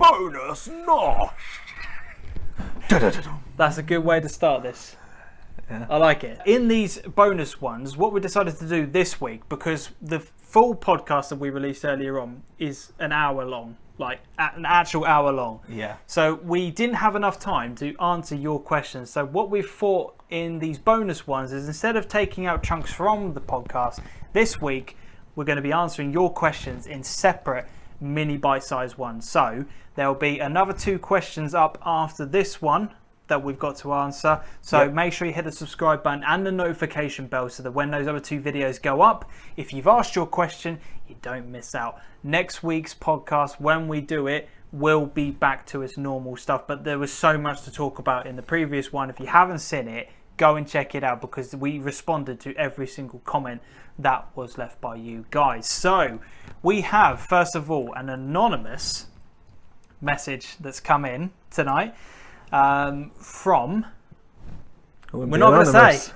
bonus Nosh. That's a good way to start this. Yeah. I like it. In these bonus ones, what we decided to do this week, because the full podcast that we released earlier on is an hour long, like an actual hour long. Yeah. So we didn't have enough time to answer your questions. So what we've thought in these bonus ones is, instead of taking out chunks from the podcast, this week we're going to be answering your questions in separate mini bite-sized ones. So there'll be another 2 questions up after this one that we've got to answer. So make sure you hit the subscribe button and the notification bell so that when those other 2 videos go up, if you've asked your question, you don't miss out. Next week's podcast, when we do it, will be back to its normal stuff. But there was so much to talk about in the previous one. If you haven't seen it, go and check it out, because we responded to every single comment that was left by you guys. So we have, first of all, an anonymous message that's come in tonight. From we're not going to say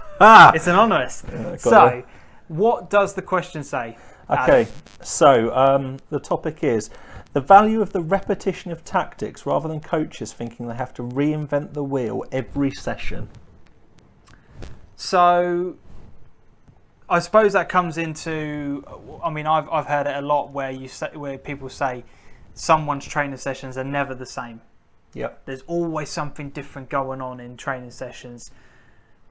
it's anonymous. So what does the question say, Okay, Adam? so the topic is the value of the repetition of tactics rather than coaches thinking they have to reinvent the wheel every session. So I suppose that comes into, I mean, I've heard it a lot where people say someone's training sessions are never the same. Yep. There's always something different going on in training sessions.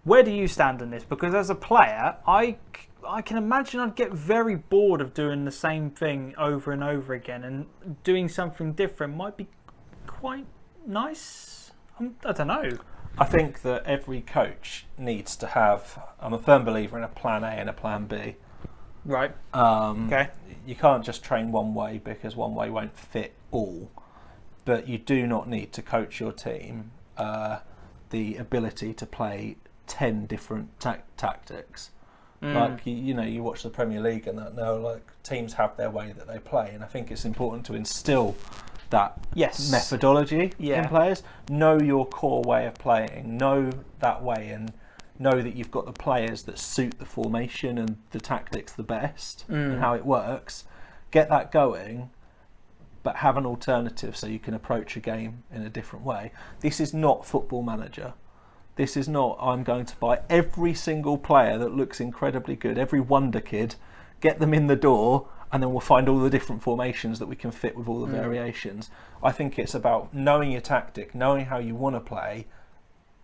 Where do you stand on this? Because as a player, I can imagine I'd get very bored of doing the same thing over and over again, and doing something different might be quite nice. I don't know. I think that every coach needs to have, I'm a firm believer in a plan A and a plan B. Right. Okay. You can't just train one way, because one way won't fit all. But you do not need to coach your team the ability to play 10 different tactics. Like, you watch the Premier League and that now, like, teams have their way that they play, and I think it's important to instill that methodology in players. Know your core way of playing, know that way, and know that you've got the players that suit the formation and the tactics the best and how it works. Get that going, but have an alternative so you can approach a game in a different way. This is not Football Manager. This is not, I'm going to buy every single player that looks incredibly good, every wonder kid, get them in the door, and then we'll find all the different formations that we can fit with all the variations. I think it's about knowing your tactic, knowing how you want to play,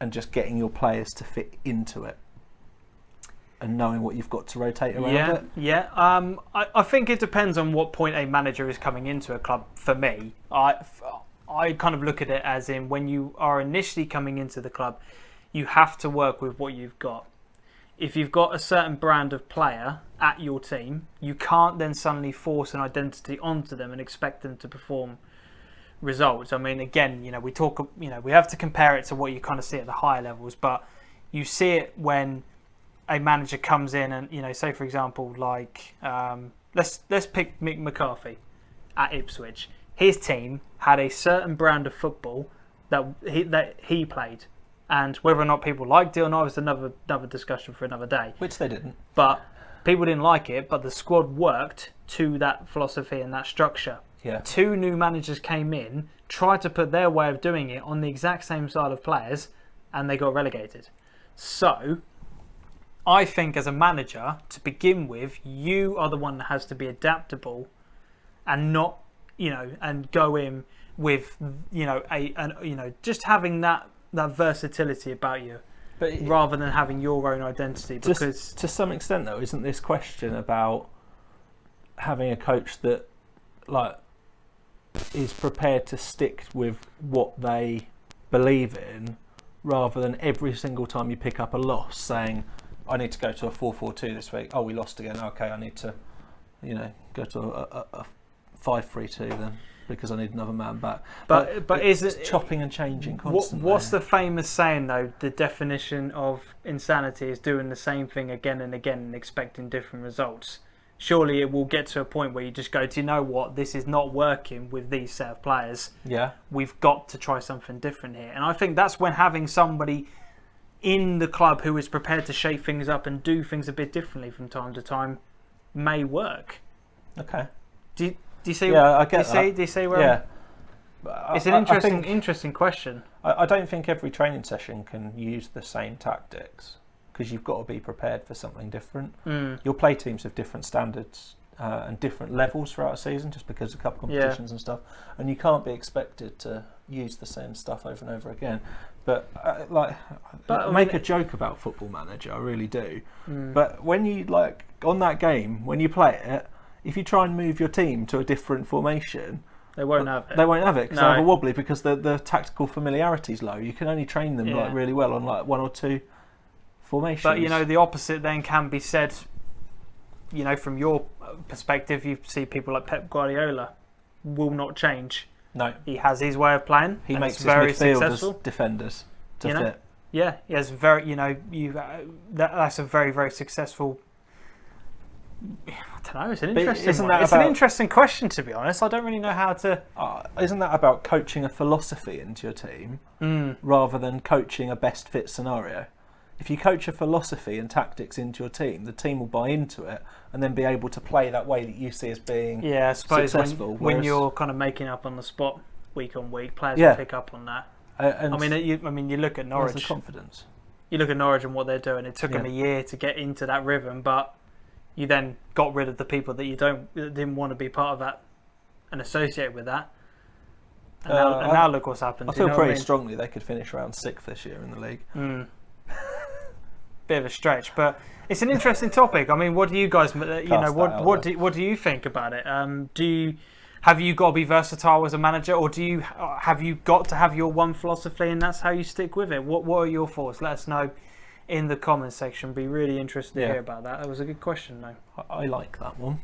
and just getting your players to fit into it. And knowing what you've got to rotate around it. Yeah. I think it depends on what point a manager is coming into a club. For me, I kind of look at it as in, when you are initially coming into the club, you have to work with what you've got. If you've got a certain brand of player at your team, you can't then suddenly force an identity onto them and expect them to perform results. I mean, again, we have to compare it to what you kind of see at the higher levels, but you see it when a manager comes in and, say for example, like let's pick Mick McCarthy at Ipswich. His team had a certain brand of football that he played, and whether or not people liked it or not is another discussion for another day. Which they didn't. But people didn't like it, but the squad worked to that philosophy and that structure. Yeah. 2 new managers came in, tried to put their way of doing it on the exact same style of players, and they got relegated. So I think as a manager, to begin with, you are the one that has to be adaptable and not, and go in with, just having that versatility about you, but rather than having your own identity. Because to some extent, though, isn't this question about having a coach that, like, is prepared to stick with what they believe in, rather than every single time you pick up a loss saying, I need to go to a 4-4-2 this week. Oh, we lost again. Okay, I need to, go to a 5-3-2 then, because I need another man back. But is it chopping and changing constantly? What's the famous saying though? The definition of insanity is doing the same thing again and again and expecting different results. Surely it will get to a point where you just go, do you know what? This is not working with these set of players. Yeah. We've got to try something different here. And I think that's when having somebody in the club who is prepared to shake things up and do things a bit differently from time to time may work. Okay. Do you see? Yeah, I get that. Do you see where? Yeah. It's an interesting question. I don't think every training session can use the same tactics, because you've got to be prepared for something different. You'll play teams of different standards and different levels throughout a season, just because of cup competitions and stuff, and you can't be expected to use the same stuff over and over again. But I make a joke about Football Manager, I really do. But when you on that game, when you play it, if you try and move your team to a different formation, they won't have it. They won't have it because they'll have a wobbly, because the tactical familiarity is low. You can only train them really well on one or two formations. But the opposite then can be said. From your perspective, you see people like Pep Guardiola will not change. No, he has his way of playing. He makes his very midfielders successful. Defenders to fit. Yeah, he has very. That's a very, very successful. I don't know. It's an interesting. It's an interesting question, to be honest. I don't really know how to. Isn't that about coaching a philosophy into your team rather than coaching a best fit scenario? If you coach a philosophy and tactics into your team, the team will buy into it and then be able to play that way that you see as being I suppose successful. When you're kind of making up on the spot week on week, players will pick up on that. You look at Norwich. There's the confidence. You look at Norwich and what they're doing. It took them a year to get into that rhythm, but you then got rid of the people that didn't want to be part of that and associate with that. And now look what's happened. I feel pretty strongly they could finish around 6th this year in the league. Bit of a stretch, but it's an interesting topic. I mean, what do you guys, what do you think about it? Have you got to be versatile as a manager, or have you got to have your one philosophy and that's how you stick with it? What are your thoughts? Let us know in the comments section. Be really interested to hear about that. That was a good question, though. I like that one.